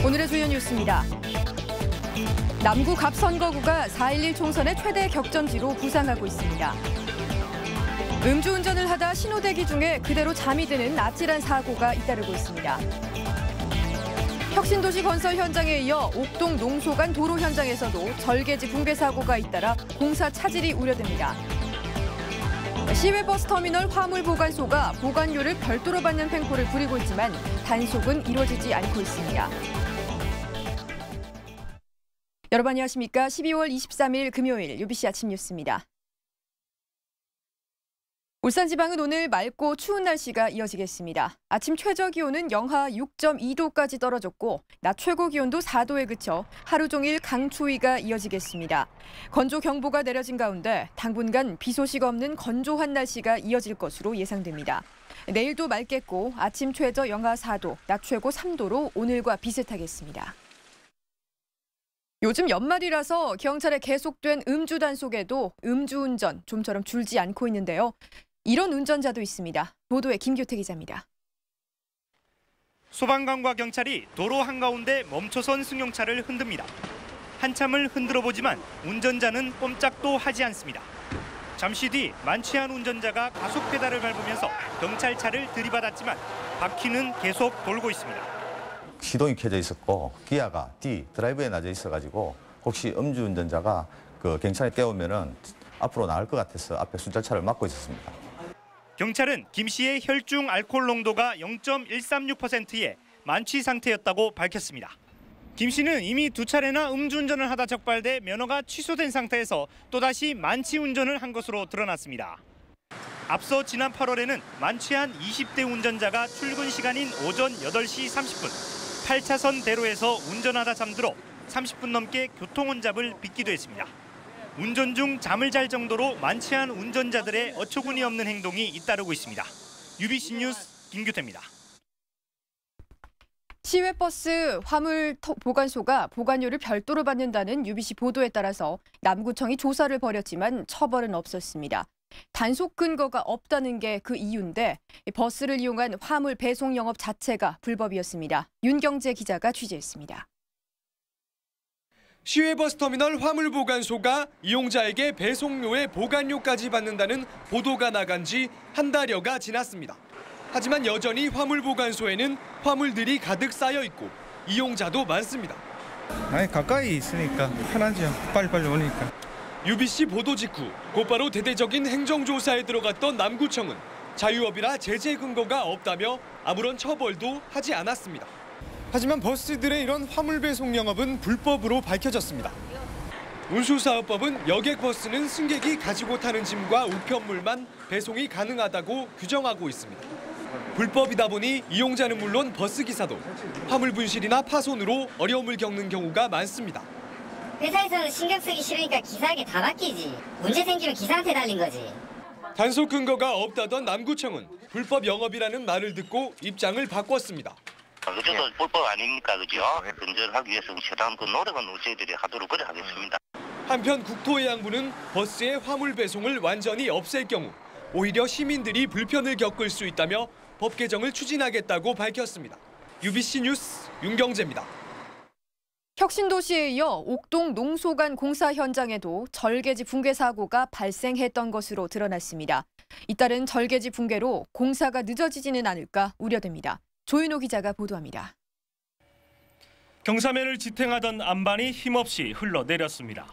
오늘의 주요 뉴스입니다. 남구 갑선거구가 4.11 총선의 최대 격전지로 부상하고 있습니다. 음주운전을 하다 신호대기 중에 그대로 잠이 드는 아찔한 사고가 잇따르고 있습니다. 혁신도시 건설 현장에 이어 옥동 농소 간 도로 현장에서도 절개지 붕괴 사고가 잇따라 공사 차질이 우려됩니다. 시외버스터미널 화물보관소가 보관료를 별도로 받는 횡포를 부리고 있지만 단속은 이루어지지 않고 있습니다. 여러분 안녕하십니까? 12월 23일 금요일 UBC 아침 뉴스입니다. 울산 지방은 오늘 맑고 추운 날씨가 이어지겠습니다. 아침 최저 기온은 영하 6.2도까지 떨어졌고 낮 최고 기온도 4도에 그쳐 하루 종일 강추위가 이어지겠습니다. 건조경보가 내려진 가운데 당분간 비 소식 없는 건조한 날씨가 이어질 것으로 예상됩니다. 내일도 맑겠고 아침 최저 영하 4도, 낮 최고 3도로 오늘과 비슷하겠습니다. 요즘 연말이라서 경찰에 계속된 음주 단속에도 음주운전 좀처럼 줄지 않고 있는데요. 이런 운전자도 있습니다. 보도에 김규태 기자입니다. 소방관과 경찰이 도로 한가운데 멈춰선 승용차를 흔듭니다. 한참을 흔들어 보지만 운전자는 꼼짝도 하지 않습니다. 잠시 뒤 만취한 운전자가 가속 페달을 밟으면서 경찰차를 들이받았지만 바퀴는 계속 돌고 있습니다. 시동이 켜져 있었고 기아가 드라이브에 놔져 있어가지고 혹시 음주운전자가 경찰에 깨우면은 앞으로 나갈 것 같아서 앞에 순찰차를 막고 있었습니다. 경찰은 김 씨의 혈중 알코올 농도가 0.136%에 만취 상태였다고 밝혔습니다. 김 씨는 이미 2차례나 음주운전을 하다 적발돼 면허가 취소된 상태에서 또다시 만취 운전을 한 것으로 드러났습니다. 앞서 지난 8월에는 만취한 20대 운전자가 출근 시간인 오전 8시 30분 8차선 대로에서 운전하다 잠들어 30분 넘게 교통혼잡을 빚기도 했습니다. 운전 중 잠을 잘 정도로 만취한 운전자들의 어처구니 없는 행동이 잇따르고 있습니다. UBC 뉴스 김규태입니다. 시외버스 화물 보관소가 보관료를 별도로 받는다는 UBC 보도에 따라서 남구청이 조사를 벌였지만 처벌은 없었습니다. 단속 근거가 없다는 게 그 이유인데 버스를 이용한 화물 배송 영업 자체가 불법이었습니다. 윤경재 기자가 취재했습니다. 시외버스터미널 화물보관소가 이용자에게 배송료의 보관료까지 받는다는 보도가 나간 지 한 달여가 지났습니다. 하지만 여전히 화물보관소에는 화물들이 가득 쌓여 있고 이용자도 많습니다. 아니 가까이 있으니까 편하죠. 빨리빨리 오니까. UBC 보도 직후 곧바로 대대적인 행정조사에 들어갔던 남구청은 자유업이라 제재 근거가 없다며 아무런 처벌도 하지 않았습니다. 하지만 버스들의 이런 화물 배송 영업은 불법으로 밝혀졌습니다. 운수사업법은 여객버스는 승객이 가지고 타는 짐과 우편물만 배송이 가능하다고 규정하고 있습니다. 불법이다 보니 이용자는 물론 버스기사도 화물 분실이나 파손으로 어려움을 겪는 경우가 많습니다. 회사에서는 신경 쓰기 싫으니까 기사에게 다 맡기지. 문제 생기면 기사한테 달린 거지. 단속 근거가 없다던 남구청은 불법 영업이라는 말을 듣고 입장을 바꿨습니다. 그래도 불법 아닙니까, 그죠? 근절하기 위해서는 최대한 노력은 저희들이 하도록 그래 하겠습니다. 한편 국토해양부는 버스의 화물 배송을 완전히 없앨 경우 오히려 시민들이 불편을 겪을 수 있다며 법 개정을 추진하겠다고 밝혔습니다. UBC 뉴스 윤경재입니다. 혁신도시에 이어 옥동 농소 간 공사 현장에도 절개지 붕괴 사고가 발생했던 것으로 드러났습니다. 잇따른 절개지 붕괴로 공사가 늦어지지는 않을까 우려됩니다. 조윤호 기자가 보도합니다. 경사면을 지탱하던 안반이 힘없이 흘러내렸습니다.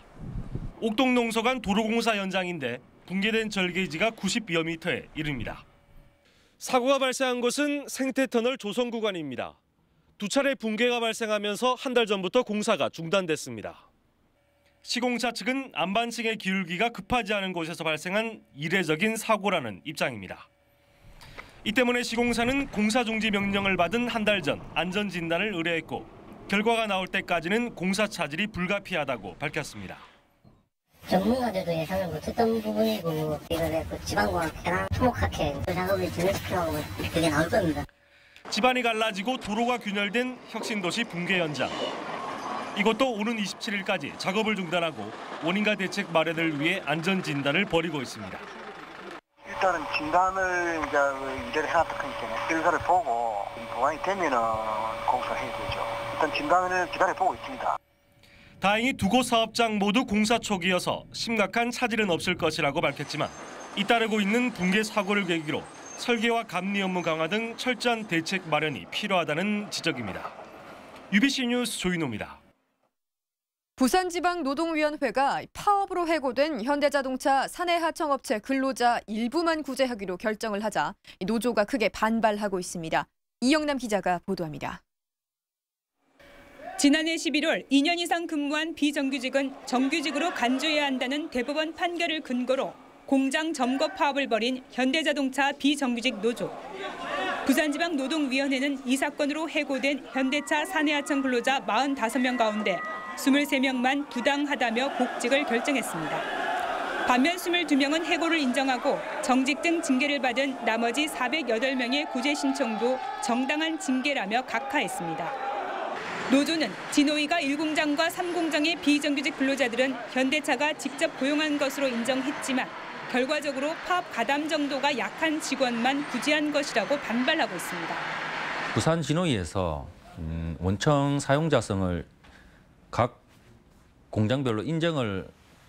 옥동 농소 간 도로공사 현장인데 붕괴된 절개지가 90여 미터에 이릅니다. 사고가 발생한 곳은 생태터널 조성 구간입니다. 2차례 붕괴가 발생하면서 한 달 전부터 공사가 중단됐습니다. 시공사 측은 안반층의 기울기가 급하지 않은 곳에서 발생한 이례적인 사고라는 입장입니다. 이 때문에 시공사는 공사 중지 명령을 받은 한 달 전 안전 진단을 의뢰했고 결과가 나올 때까지는 공사 차질이 불가피하다고 밝혔습니다. 전문가들도 예상을 못했던 부분이고 이걸 지방과 해랑 토목학회 그 작업을 진행시켜가고 그게 나올 겁니다. 집안이 갈라지고 도로가 균열된 혁신도시 붕괴 현장. 이것도 오는 27일까지 작업을 중단하고 원인과 대책 마련을 위해 안전 진단을 벌이고 있습니다. 일단은 진단을 이제 일을 해놨다 하니까 결과를 보고 보완이 되면은 공사해야 되죠. 어떤 진단을 기다려보고 있습니다. 다행히 두 곳 사업장 모두 공사 초기여서 심각한 차질은 없을 것이라고 밝혔지만 잇따르고 있는 붕괴 사고를 계기로 설계와 감리 업무 강화 등 철저한 대책 마련이 필요하다는 지적입니다. UBC 뉴스 조인호입니다. 부산지방노동위원회가 파업으로 해고된 현대자동차 사내하청업체 근로자 일부만 구제하기로 결정을 하자 노조가 크게 반발하고 있습니다. 이영남 기자가 보도합니다. 지난해 11월 2년 이상 근무한 비정규직은 정규직으로 간주해야 한다는 대법원 판결을 근거로 공장 점거 파업을 벌인 현대자동차 비정규직 노조. 부산지방노동위원회는 이 사건으로 해고된 현대차 사내하청 근로자 45명 가운데 23명만 부당하다며 복직을 결정했습니다. 반면 22명은 해고를 인정하고 정직 등 징계를 받은 나머지 408명의 구제 신청도 정당한 징계라며 각하했습니다. 노조는 진호위가 1공장과 3공장의 비정규직 근로자들은 현대차가 직접 고용한 것으로 인정했지만 결과적으로 파업 가담 정도가 약한 직원만 구제한 것이라고 반발하고 있습니다. 부산 진호위에서 원청 사용자성을 각 공장별로 인정을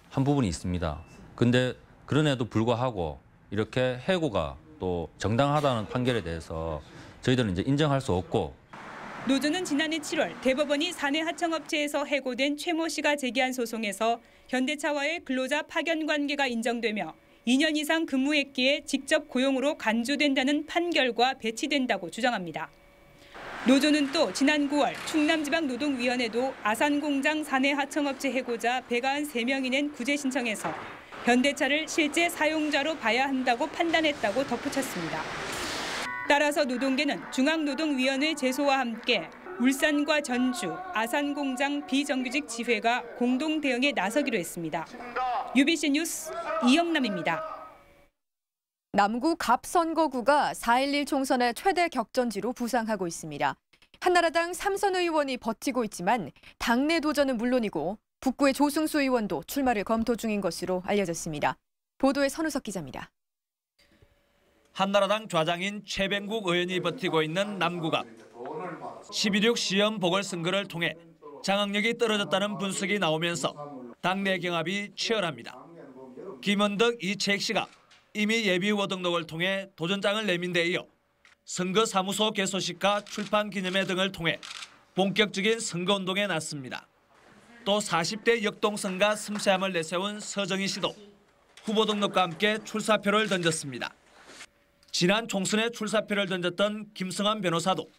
한 부분이 있습니다. 근데 그런에도 불구하고 이렇게 해고가 또 정당하다는 판결에 대해서 저희들은 이제 인정할 수 없고. 노조는 지난해 7월 대법원이 사내 하청업체에서 해고된 최 모 씨가 제기한 소송에서 현대차와의 근로자 파견 관계가 인정되며 2년 이상 근무했기에 직접 고용으로 간주된다는 판결과 배치된다고 주장합니다. 노조는 또 지난 9월 충남지방노동위원회도 아산공장 사내 하청업체 해고자 193명이 낸 구제 신청에서 현대차를 실제 사용자로 봐야 한다고 판단했다고 덧붙였습니다. 따라서 노동계는 중앙노동위원회 제소와 함께 울산과 전주, 아산공장 비정규직 지회가 공동 대응에 나서기로 했습니다. UBC 뉴스 이영남입니다. 남구 갑선거구가 4.11 총선의 최대 격전지로 부상하고 있습니다. 한나라당 삼선 의원이 버티고 있지만 당내 도전은 물론이고 북구의 조승수 의원도 출마를 검토 중인 것으로 알려졌습니다. 보도에 선우석 기자입니다. 한나라당 좌장인 최병국 의원이 버티고 있는 남구갑. 12.6 시험 보궐선거를 통해 장악력이 떨어졌다는 분석이 나오면서 당내 경합이 치열합니다. 김원덕, 이채익 씨가 이미 예비후보 등록을 통해 도전장을 내민 데 이어 선거사무소 개소식과 출판 기념회 등을 통해 본격적인 선거운동에 나섰습니다. 또 40대 역동성과 섬세함을 내세운 서정희 씨도 후보 등록과 함께 출사표를 던졌습니다. 지난 총선에 출사표를 던졌던 김성환 변호사도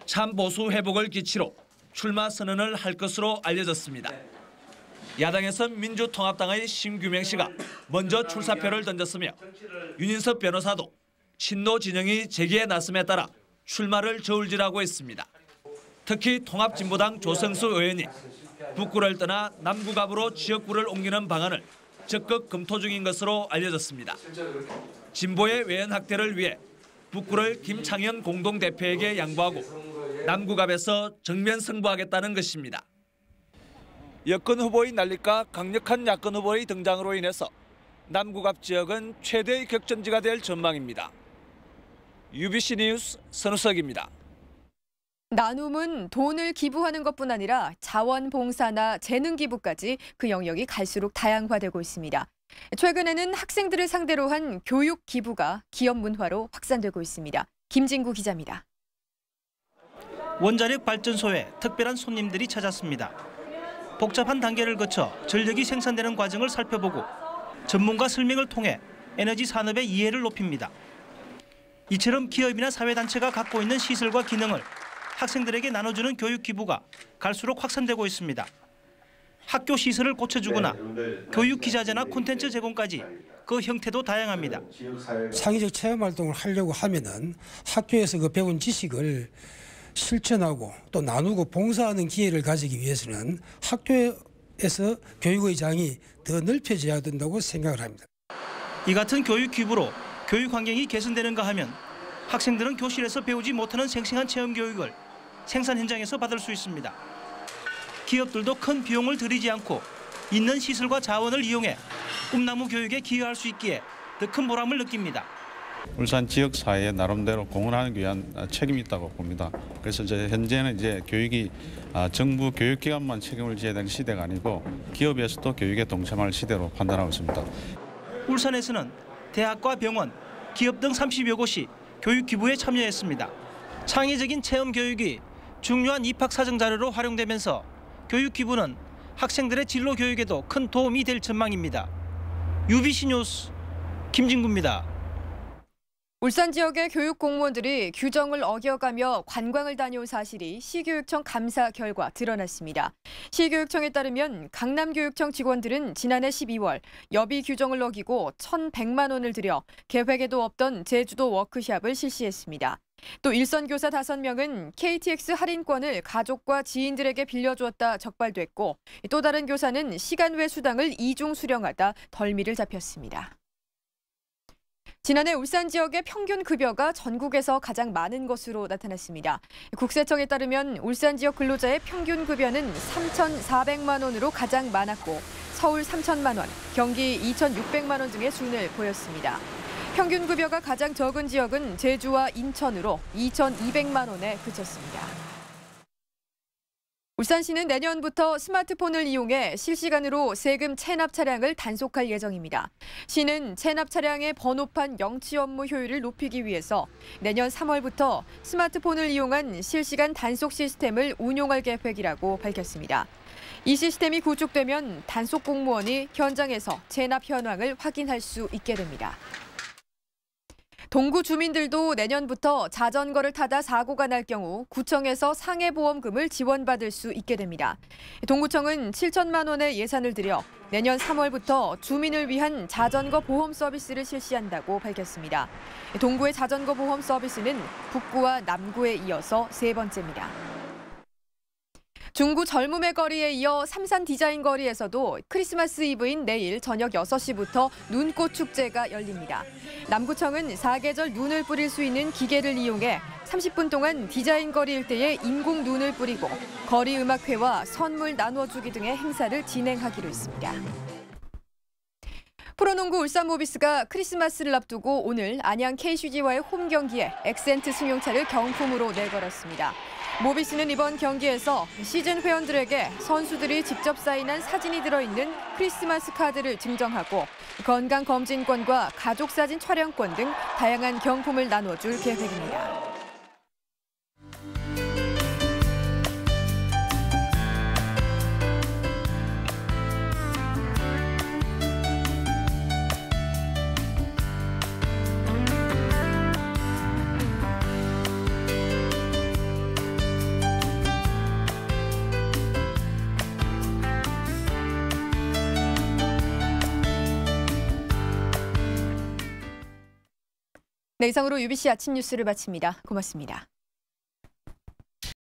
참보수 회복을 기치로 출마 선언을 할 것으로 알려졌습니다. 야당에서 민주통합당의 심규명 씨가 먼저 출사표를 던졌으며 윤인섭 변호사도 친노 진영이 재기에 나섬에 따라 출마를 저울질하고 있습니다. 특히 통합진보당 조성수 의원이 북구를 떠나 남구갑으로 지역구를 옮기는 방안을 적극 검토 중인 것으로 알려졌습니다. 진보의 외연 확대를 위해 북구를 김창현 공동대표에게 양보하고 남구갑에서 정면 승부하겠다는 것입니다. 여권 후보의 난립과 강력한 야권 후보의 등장으로 인해서 남구갑 지역은 최대의 격전지가 될 전망입니다. UBC 뉴스 선우석입니다. 나눔은 돈을 기부하는 것뿐 아니라 자원봉사나 재능기부까지 그 영역이 갈수록 다양화되고 있습니다. 최근에는 학생들을 상대로 한 교육 기부가 기업 문화로 확산되고 있습니다. 김진구 기자입니다. 원자력 발전소에 특별한 손님들이 찾았습니다. 복잡한 단계를 거쳐 전력이 생산되는 과정을 살펴보고 전문가 설명을 통해 에너지 산업의 이해를 높입니다. 이처럼 기업이나 사회단체가 갖고 있는 시설과 기능을 학생들에게 나눠주는 교육 기부가 갈수록 확산되고 있습니다. 학교 시설을 고쳐주거나 교육 기자재나 콘텐츠 제공까지 그 형태도 다양합니다. 창의적 체험 활동을 하려고 하면은 학교에서 그 배운 지식을 실천하고 또 나누고 봉사하는 기회를 가지기 위해서는 학교에서 교육의 장이 더 넓혀져야 된다고 생각을 합니다. 이 같은 교육 기부로 교육 환경이 개선되는가 하면 학생들은 교실에서 배우지 못하는 생생한 체험 교육을 생산 현장에서 받을 수 있습니다. 기업들도 큰 비용을 들이지 않고 있는 시설과 자원을 이용해 꿈나무 교육에 기여할 수 있기에 더 큰 보람을 느낍니다. 울산 지역 사회에 나름대로 공헌하기 위한 책임이 있다고 봅니다. 그래서 현재는 교육이 정부 교육기관만 책임을 져야 되는 시대가 아니고 기업에서도 교육에 동참할 시대로 판단하고 있습니다. 울산에서는 대학과 병원, 기업 등 30여 곳이 교육 기부에 참여했습니다. 창의적인 체험 교육이 중요한 입학 사정 자료로 활용되면서 교육 기부는 학생들의 진로 교육에도 큰 도움이 될 전망입니다. UBC 뉴스 김진구입니다. 울산 지역의 교육 공무원들이 규정을 어겨가며 관광을 다녀온 사실이 시교육청 감사 결과 드러났습니다. 시교육청에 따르면 강남교육청 직원들은 지난해 12월 여비 규정을 어기고 1,100만 원을 들여 계획에도 없던 제주도 워크숍을 실시했습니다. 또 일선 교사 5명은 KTX 할인권을 가족과 지인들에게 빌려주었다 적발됐고 또 다른 교사는 시간 외 수당을 이중 수령하다 덜미를 잡혔습니다. 지난해 울산 지역의 평균 급여가 전국에서 가장 많은 것으로 나타났습니다. 국세청에 따르면 울산 지역 근로자의 평균 급여는 3,400만 원으로 가장 많았고 서울 3,000만 원, 경기 2,600만 원 등의 순을 보였습니다. 평균 급여가 가장 적은 지역은 제주와 인천으로 2,200만 원에 그쳤습니다. 울산시는 내년부터 스마트폰을 이용해 실시간으로 세금 체납 차량을 단속할 예정입니다. 시는 체납 차량의 번호판 영치 업무 효율을 높이기 위해서 내년 3월부터 스마트폰을 이용한 실시간 단속 시스템을 운용할 계획이라고 밝혔습니다. 이 시스템이 구축되면 단속 공무원이 현장에서 체납 현황을 확인할 수 있게 됩니다. 동구 주민들도 내년부터 자전거를 타다 사고가 날 경우 구청에서 상해보험금을 지원받을 수 있게 됩니다. 동구청은 7천만 원의 예산을 들여 내년 3월부터 주민을 위한 자전거 보험 서비스를 실시한다고 밝혔습니다. 동구의 자전거 보험 서비스는 북구와 남구에 이어서 3번째입니다. 중구 젊음의 거리에 이어 삼산 디자인 거리에서도 크리스마스 이브인 내일 저녁 6시부터 눈꽃 축제가 열립니다. 남구청은 사계절 눈을 뿌릴 수 있는 기계를 이용해 30분 동안 디자인 거리 일대에 인공 눈을 뿌리고 거리 음악회와 선물 나눠주기 등의 행사를 진행하기로 했습니다. 프로농구 울산 모비스가 크리스마스를 앞두고 오늘 안양 KCG와의 홈 경기에 엑센트 승용차를 경품으로 내걸었습니다. 모비스는 이번 경기에서 시즌 회원들에게 선수들이 직접 사인한 사진이 들어있는 크리스마스 카드를 증정하고 건강검진권과 가족사진 촬영권 등 다양한 경품을 나눠줄 계획입니다. 네, 이상으로 UBC 아침 뉴스를 마칩니다. 고맙습니다.